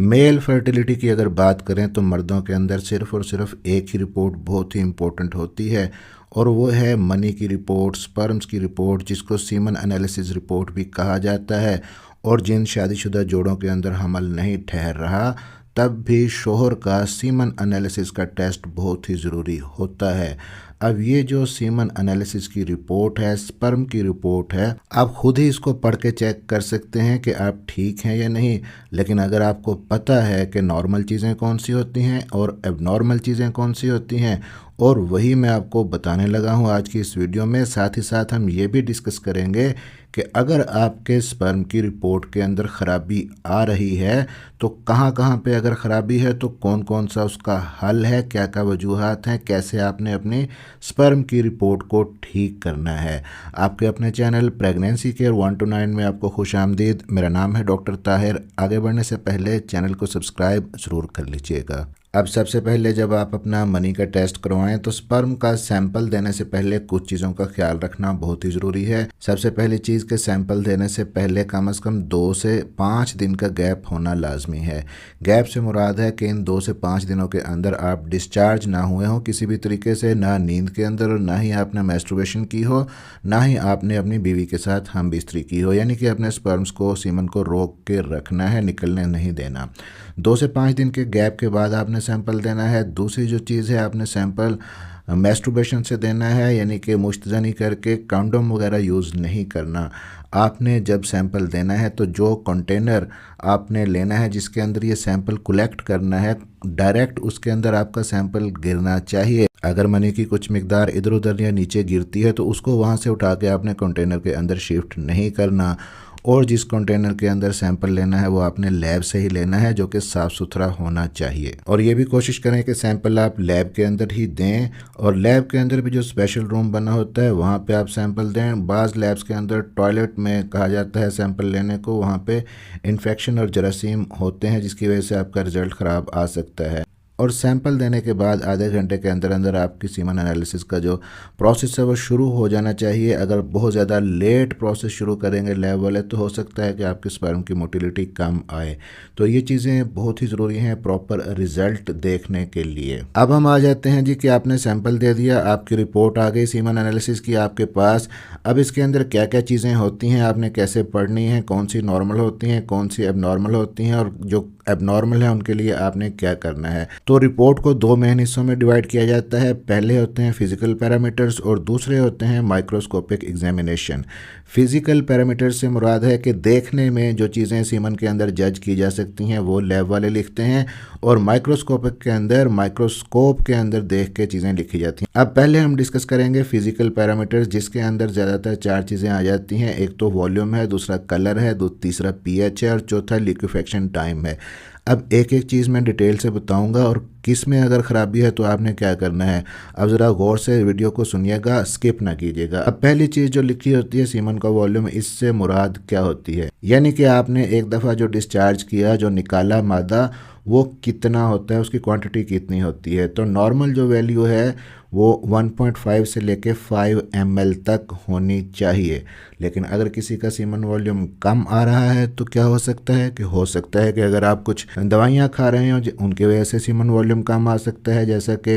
Mail fertility की अगर बात करें तो मर्दों के अंदर सिर्फ और सिर्फ एक ही रिपोर्ट बहुत ही इम्पोर्टेंट होती है, और वो है मनी की रिपोर्ट, स्पर्म्स की रिपोर्ट, जिसको सीमन एनालिसिस रिपोर्ट भी कहा जाता है। और जिन शादीशुदा जोड़ों के अंदर हमल नहीं ठहर रहा, तब भी शोहर का सीमन एनालिसिस का टेस्ट बहुत ही ज़रूरी होता है। अब ये जो सीमन एनालिसिस की रिपोर्ट है, स्पर्म की रिपोर्ट है, आप खुद ही इसको पढ़ के चेक कर सकते हैं कि आप ठीक हैं या नहीं। लेकिन अगर आपको पता है कि नॉर्मल चीज़ें कौन सी होती हैं और एबनॉर्मल चीज़ें कौन सी होती हैं, और वही मैं आपको बताने लगा हूँ आज की इस वीडियो में। साथ ही साथ हम ये भी डिस्कस करेंगे कि अगर आपके स्पर्म की रिपोर्ट के अंदर ख़राबी आ रही है तो कहाँ कहाँ पे अगर ख़राबी है तो कौन कौन सा उसका हल है, क्या क्या वजूहात हैं, कैसे आपने अपनी स्पर्म की रिपोर्ट को ठीक करना है। आपके अपने चैनल प्रेगनेंसी केयर 1 to 9 में आपको खुश आमदीद। मेरा नाम है डॉक्टर ताहिर। आगे बढ़ने से पहले चैनल को सब्सक्राइब ज़रूर कर लीजिएगा। अब सबसे पहले जब आप अपना मनी का टेस्ट करवाएं तो स्पर्म का सैंपल देने से पहले कुछ चीज़ों का ख्याल रखना बहुत ही ज़रूरी है। सबसे पहली चीज़ के सैंपल देने से पहले कम से कम 2 से 5 दिन का गैप होना लाजमी है। गैप से मुराद है कि इन 2 से 5 दिनों के अंदर आप डिस्चार्ज ना हुए हों किसी भी तरीके से, ना नींद के अंदर, और ना ही आपने मैस्टरबेशन की हो, ना ही आपने अपनी बीवी के साथ हम बिस्तरी की हो। यानी कि अपने स्पर्म्स को, सीमन को रोक के रखना है, निकलने नहीं देना। 2 से 5 दिन के गैप के बाद आपने सैंपल देना है। दूसरी जो चीज़ है, आपने सैंपल मैस्टरबेशन से देना है, यानी कि मुश्तज़नी करके कंडोम वगैरह यूज़ नहीं करना। आपने जब सैंपल देना है तो जो कंटेनर आपने लेना है जिसके अंदर ये सैंपल कलेक्ट करना है, डायरेक्ट उसके अंदर आपका सैंपल गिरना चाहिए। अगर मनी की कुछ मिकदार इधर उधर या नीचे गिरती है तो उसको वहाँ से उठा के आपने कंटेनर के अंदर शिफ्ट नहीं करना। और जिस कंटेनर के अंदर सैंपल लेना है वो आपने लैब से ही लेना है, जो कि साफ़ सुथरा होना चाहिए। और ये भी कोशिश करें कि सैंपल आप लैब के अंदर ही दें, और लैब के अंदर भी जो स्पेशल रूम बना होता है वहाँ पे आप सैंपल दें। बाज़ लैब्स के अंदर टॉयलेट में कहा जाता है सैंपल लेने को, वहाँ पे इन्फेक्शन और जरासीम होते हैं जिसकी वजह से आपका रिज़ल्ट ख़राब आ सकता है। और सैंपल देने के बाद आधे घंटे के अंदर अंदर आपकी सीमन एनालिसिस का जो प्रोसेस है वो शुरू हो जाना चाहिए। अगर बहुत ज़्यादा लेट प्रोसेस शुरू करेंगे लैब वाले तो हो सकता है कि आपके स्पर्म की मोटिलिटी कम आए। तो ये चीज़ें बहुत ही ज़रूरी हैं प्रॉपर रिज़ल्ट देखने के लिए। अब हम आ जाते हैं जी कि आपने सैंपल दे दिया, आपकी रिपोर्ट आ गई सीमन एनालिसिस की आपके पास। अब इसके अंदर क्या क्या चीज़ें होती हैं, आपने कैसे पढ़नी है, कौन सी नॉर्मल होती हैं, कौन सी एबनॉर्मल होती हैं, और जो एबनॉर्मल है उनके लिए आपने क्या करना है। तो रिपोर्ट को 2 मेन हिस्सों में डिवाइड किया जाता है। पहले होते हैं फिजिकल पैरामीटर्स और दूसरे होते हैं माइक्रोस्कोपिक एग्जामिनेशन। फिजिकल पैरामीटर्स से मुराद है कि देखने में जो चीज़ें सीमन के अंदर जज की जा सकती हैं वो लैब वाले लिखते हैं, और माइक्रोस्कोपिक के अंदर, माइक्रोस्कोप के अंदर देख के चीज़ें लिखी जाती हैं। अब पहले हम डिस्कस करेंगे फिजिकल पैरामीटर्स, जिसके अंदर ज़्यादातर 4 चीज़ें आ जाती हैं। एक तो वॉल्यूम है, दूसरा कलर है, तीसरा पीएच है, और चौथा लिक्विफेक्शन टाइम है। अब एक एक चीज़ मैं डिटेल से बताऊंगा और किस में अगर ख़राबी है तो आपने क्या करना है। अब ज़रा गौर से वीडियो को सुनिएगा, स्किप ना कीजिएगा। अब पहली चीज़ जो लिखी होती है सीमन का वॉल्यूम, इससे मुराद क्या होती है, यानी कि आपने एक दफ़ा जो डिस्चार्ज किया, जो निकाला मादा, वो कितना होता है, उसकी क्वांटिटी कितनी होती है। तो नॉर्मल जो वैल्यू है वो 1.5 से लेके 5 ml तक होनी चाहिए। लेकिन अगर किसी का सीमन वॉल्यूम कम आ रहा है तो क्या हो सकता है कि अगर आप कुछ दवाइयाँ खा रहे हो उनकी वजह से सीमन वॉल्यूम कम आ सकता है, जैसा कि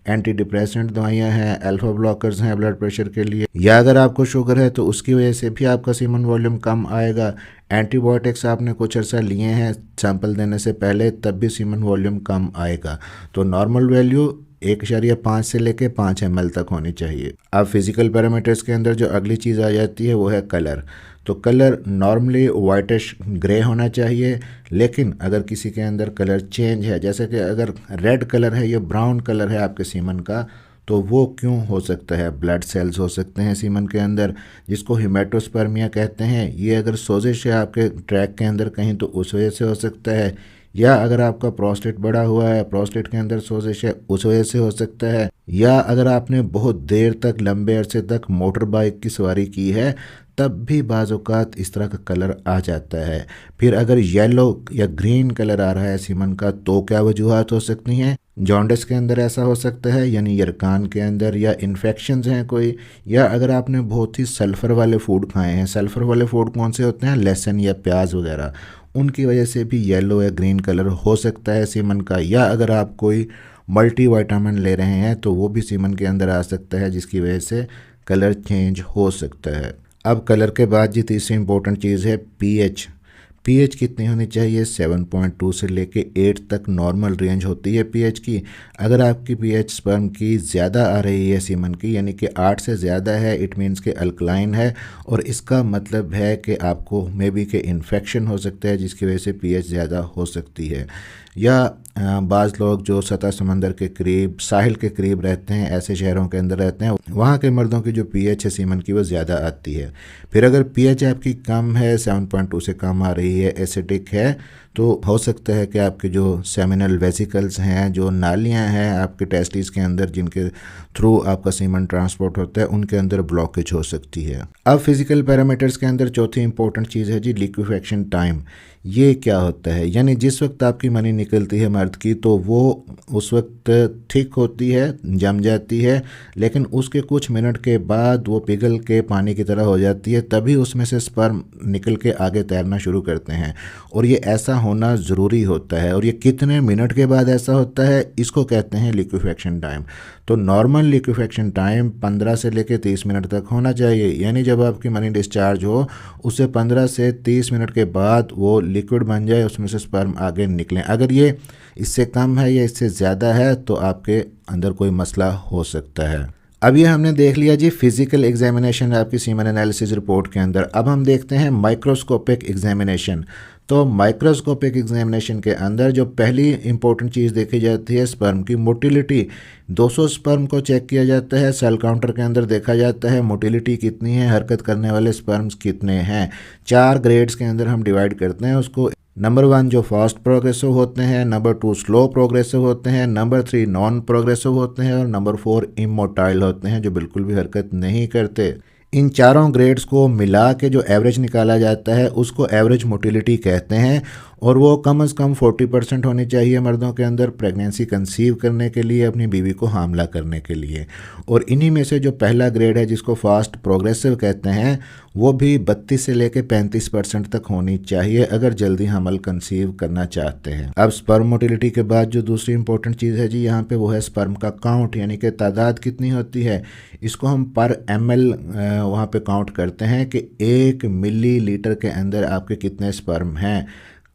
एंटी डिप्रेसेंट दवाइयाँ हैं, अल्फा ब्लॉकर्स हैं ब्लड प्रेशर के लिए, या अगर आपको शुगर है तो उसकी वजह से भी आपका सीमन वॉल्यूम कम आएगा। एंटीबायोटिक्स आपने कुछ अर्सा लिए हैं सैंपल देने से पहले, तब भी सीमन वॉल्यूम कम आएगा। तो नॉर्मल वैल्यू 1.5 से लेके 5 ml तक होनी चाहिए। अब फिजिकल पैरामीटर्स के अंदर जो अगली चीज़ आ जाती है वो है कलर। तो कलर नॉर्मली वाइटिश ग्रे होना चाहिए, लेकिन अगर किसी के अंदर कलर चेंज है, जैसे कि अगर रेड कलर है या ब्राउन कलर है आपके सीमन का, तो वो क्यों हो सकता है। ब्लड सेल्स हो सकते हैं सीमन के अंदर, जिसको हेमेटोस्पर्मिया कहते हैं। ये अगर सोजिश है आपके ट्रैक के अंदर कहीं तो उस वजह से हो सकता है, या अगर आपका प्रोस्टेट बड़ा हुआ है, प्रोस्टेट के अंदर सोजिश है, उस वजह से हो सकता है, या अगर आपने बहुत देर तक, लंबे अरसे तक मोटर बाइक की सवारी की है तब भी बाज़-औक़ात इस तरह का कलर आ जाता है। फिर अगर येलो या ग्रीन कलर आ रहा है सीमन का तो क्या वजूहात हो सकती हैं। जॉन्डिस के अंदर ऐसा हो सकता है, यानी यरकान के अंदर, या इन्फेक्शंस हैं कोई, या अगर आपने बहुत ही सल्फ़र वाले फूड खाए हैं। सल्फ़र वाले फूड कौन से होते हैं, लहसुन या प्याज वगैरह, उनकी वजह से भी येलो या ग्रीन कलर हो सकता है सीमन का, या अगर आप कोई मल्टीविटामिन ले रहे हैं तो वो भी सीमन के अंदर आ सकता है, जिसकी वजह से कलर चेंज हो सकता है। अब कलर के बाद जी तीसरी इंपॉर्टेंट चीज़ है पीएच। पीएच कितनी होनी चाहिए? 7.2 से लेके 8 तक नॉर्मल रेंज होती है पीएच की। अगर आपकी पीएच स्पर्म की ज़्यादा आ रही है सीमन की, यानी कि 8 से ज़्यादा है, इट मीन्स के अल्कलाइन है, और इसका मतलब है कि आपको मे बी के इन्फेक्शन हो सकता है, जिसकी वजह से पीएच ज़्यादा हो सकती है। या बाज़ लोग जो सतह समंदर के करीब, साहिल के करीब रहते हैं, ऐसे शहरों के अंदर रहते हैं, वहाँ के मर्दों की जो पीएच है सीमन की वो ज़्यादा आती है। फिर अगर पीएच आपकी कम है, 7.2 से कम आ रही है, एसिडिक है, तो हो सकता है कि आपके जो सेमिनल वेसिकल्स हैं, जो नालियाँ हैं आपके टेस्टिस के अंदर जिनके थ्रू आपका सीमन ट्रांसपोर्ट होता है, उनके अंदर ब्लॉकेज हो सकती है। अब फिजिकल पैरामीटर्स के अंदर चौथी इंपॉर्टेंट चीज़ है जी लिक्विफेक्शन टाइम। ये क्या होता है? यानी जिस वक्त आपकी मनी निकलती है मर्द की, तो वो उस वक्त थिक होती है, जम जाती है, लेकिन उसके कुछ मिनट के बाद वो पिघल के पानी की तरह हो जाती है, तभी उसमें से स्पर्म निकल के आगे तैरना शुरू करते हैं। और ये ऐसा होना ज़रूरी होता है। और ये कितने मिनट के बाद ऐसा होता है, इसको कहते हैं लिक्विफेक्शन टाइम। तो नॉर्मल लिक्विफेक्शन टाइम 15 से लेकर 30 मिनट तक होना चाहिए। यानी जब आपकी मनी डिस्चार्ज हो, उससे 15 से 30 मिनट के बाद वो लिक्विड बन जाए, उसमें से स्पर्म आगे निकलें। अगर ये इससे कम है या इससे ज़्यादा है तो आपके अंदर कोई मसला हो सकता है। अब ये हमने देख लिया जी फिजिकल एग्जामिनेशन आपकी सीमन एनालिसिस रिपोर्ट के अंदर। अब हम देखते हैं माइक्रोस्कोपिक एग्जामिनेशन। तो माइक्रोस्कोपिक एग्जामिनेशन के अंदर जो पहली इंपॉर्टेंट चीज़ देखी जाती है स्पर्म की मोटिलिटी। 200 स्पर्म को चेक किया जाता है, सेल काउंटर के अंदर देखा जाता है मोटिलिटी कितनी है, हरकत करने वाले स्पर्म्स कितने हैं। 4 ग्रेड्स के अंदर हम डिवाइड करते हैं उसको। नंबर 1 जो फास्ट प्रोग्रेसिव होते हैं, नंबर 2 स्लो प्रोग्रेसिव होते हैं, नंबर 3 नॉन प्रोग्रेसिव होते हैं, और नंबर 4 इमोटाइल होते हैं, जो बिल्कुल भी हरकत नहीं करते। इन चारों ग्रेड्स को मिला के जो एवरेज निकाला जाता है उसको एवरेज मोटिलिटी कहते हैं। और वो कम से कम 40% होनी चाहिए मर्दों के अंदर प्रेगनेंसी कंसीव करने के लिए, अपनी बीवी को हामला करने के लिए। और इन्हीं में से जो पहला ग्रेड है जिसको फास्ट प्रोग्रेसिव कहते हैं, वो भी 32 से लेकर 35% तक होनी चाहिए अगर जल्दी हमल कंसीव करना चाहते हैं। अब स्पर्म मोटिलिटी के बाद जो दूसरी इंपॉर्टेंट चीज़ है जी यहाँ पे, वो है स्पर्म का काउंट, यानी कि तादाद कितनी होती है। इसको हम पर ml वहाँ पे काउंट करते हैं कि 1 मिलीलीटर के अंदर आपके कितने स्पर्म हैं।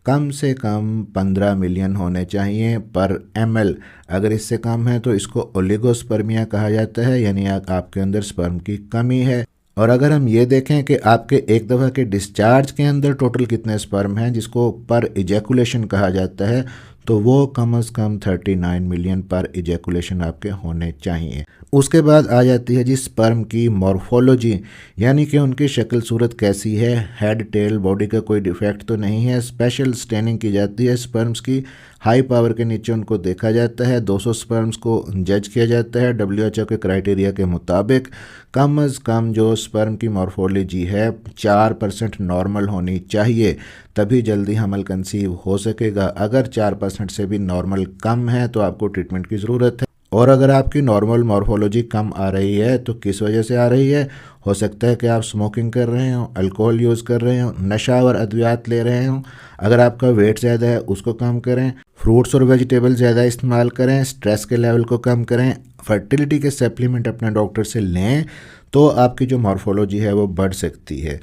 कम से कम 15 मिलियन होने चाहिए पर ml। अगर इससे कम है तो इसको ओलिगोस्पर्मिया कहा जाता है, यानी आपके अंदर स्पर्म की कमी है। और अगर हम ये देखें कि आपके एक दफ़ा के डिस्चार्ज के अंदर टोटल कितने स्पर्म हैं, जिसको पर इजैकुलेशन कहा जाता है, तो वो कम से कम 39 मिलियन पर इजैकुलेशन आपके होने चाहिए। उसके बाद आ जाती है जी स्पर्म की मॉर्फोलॉजी, यानी कि उनकी शक्ल सूरत कैसी है, हेड टेल बॉडी का कोई डिफेक्ट तो नहीं है। स्पेशल स्टेनिंग की जाती है स्पर्म्स की, हाई पावर के नीचे उनको देखा जाता है। 200 स्पर्म्स को जज किया जाता है WHO के क्राइटेरिया के मुताबिक। कम अज़ कम जो स्पर्म की मॉर्फोलॉजी है 4% नॉर्मल होनी चाहिए, तभी जल्दी हमल कंसीव हो सकेगा। अगर 4% से भी नॉर्मल कम है तो आपको ट्रीटमेंट की ज़रूरत है। और अगर आपकी नॉर्मल मॉर्फोलॉजी कम आ रही है तो किस वजह से आ रही है? हो सकता है कि आप स्मोकिंग कर रहे हो, अल्कोहल यूज़ कर रहे हो, नशा और अद्वियात ले रहे हो। अगर आपका वेट ज़्यादा है उसको कम करें, फ्रूट्स और वेजिटेबल ज़्यादा इस्तेमाल करें, स्ट्रेस के लेवल को कम करें, फर्टिलिटी के सप्लीमेंट अपने डॉक्टर से लें, तो आपकी जो मॉर्फोलॉजी है वो बढ़ सकती है।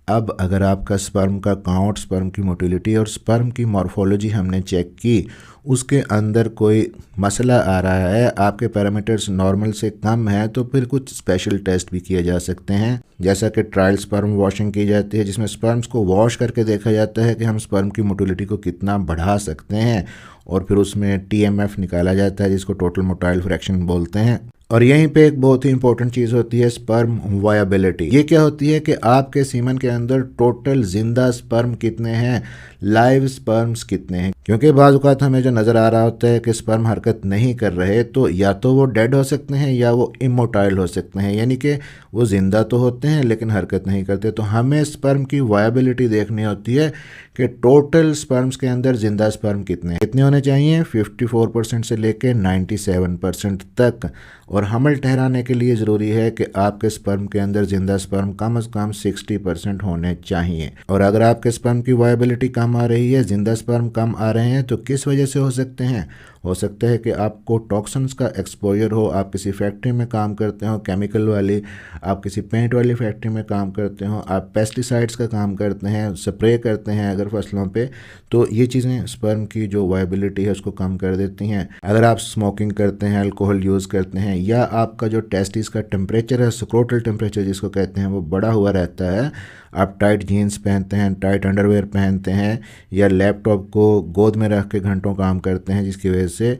अब अगर आपका स्पर्म का काउंट, स्पर्म की मोटिलिटी और स्पर्म की मॉर्फोलॉजी हमने चेक की, उसके अंदर कोई मसला आ रहा है, आपके पैरामीटर्स नॉर्मल से कम है, तो फिर कुछ स्पेशल टेस्ट भी किए जा सकते हैं, जैसा कि ट्रायल स्पर्म वॉशिंग की जाती है, जिसमें स्पर्म्स को वॉश करके देखा जाता है कि हम स्पर्म की मोटिलिटी को कितना बढ़ा सकते हैं। और फिर उसमें TMF निकाला जाता है, जिसको टोटल मोटाइल फ्रैक्शन बोलते हैं। और यहीं पे एक बहुत ही इंपॉर्टेंट चीज़ होती है स्पर्म वायबिलिटी। ये क्या होती है कि आपके सीमन के अंदर टोटल जिंदा स्पर्म कितने हैं, लाइव स्पर्म्स कितने हैं। क्योंकि बाज़ औक़ात हमें जो नज़र आ रहा होता है कि स्पर्म हरकत नहीं कर रहे, तो या तो वो डेड हो सकते हैं या वो इमोटाइल हो सकते हैं, यानी कि वो ज़िंदा तो होते जानते हैं लेकिन हरकत नहीं करते। तो हमें स्पर्म की वायबिलिटी देखनी होती है कि टोटल स्पर्म्स के अंदर जिंदा स्पर्म कितने होने चाहिए, 54% से लेके 97% तक। और हमल ठहराने के लिए ज़रूरी है कि आपके स्पर्म के अंदर जिंदा स्पर्म कम से कम 60% होने चाहिए। और अगर आपके स्पर्म की वायबिलिटी कम आ रही है, जिंदा स्पर्म कम आ रहे हैं, तो किस वजह से हो सकते हैं? हो सकता है कि आपको टॉक्सिन्स का एक्सपोजर हो, आप किसी फैक्ट्री में काम करते हो केमिकल वाली, आप किसी पेंट वाली फैक्ट्री में काम करते हो, आप पेस्टिसाइड्स का काम करते हैं, स्प्रे करते हैं अगर फसलों पे, तो ये चीज़ें स्पर्म की जो वायबिलिटी है उसको कम कर देती हैं। अगर आप स्मोकिंग करते हैं, अल्कोहल यूज़ करते हैं, या आपका जो टेस्टिस का टेम्परेचर है, स्क्रोटल टेम्परेचर जिसको कहते हैं, वो बढ़ा हुआ रहता है, आप टाइट जीन्स पहनते हैं, टाइट अंडरवेयर पहनते हैं, या लैपटॉप को गोद में रख के घंटों काम करते हैं, जिसकी वजह से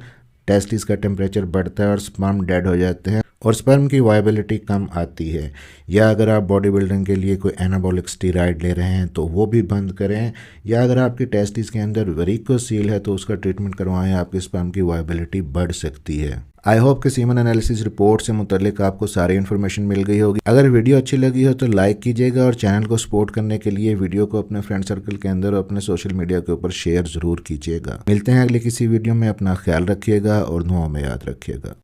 टेस्टिस का टेम्परेचर बढ़ता है और स्पर्म डेड हो जाते हैं और स्पर्म की वायबिलिटी कम आती है। या अगर आप बॉडी बिल्डिंग के लिए कोई एनाबॉलिक स्टीरॉयड ले रहे हैं तो वो भी बंद करें। या अगर आपकी टेस्टिस के अंदर वेरिकोसील है तो उसका ट्रीटमेंट करवाएं, आपकी स्पर्म की वायबिलिटी बढ़ सकती है। आई होप कि सीमन एनालिसिस रिपोर्ट से मुतल्लिक आपको सारी इन्फॉर्मेशन मिल गई होगी। अगर वीडियो अच्छी लगी हो तो लाइक कीजिएगा और चैनल को सपोर्ट करने के लिए वीडियो को अपने फ्रेंड सर्कल के अंदर और अपने सोशल मीडिया के ऊपर शेयर ज़रूर कीजिएगा। मिलते हैं अगले किसी वीडियो में, अपना ख्याल रखिएगा और दुआओं में याद रखिएगा।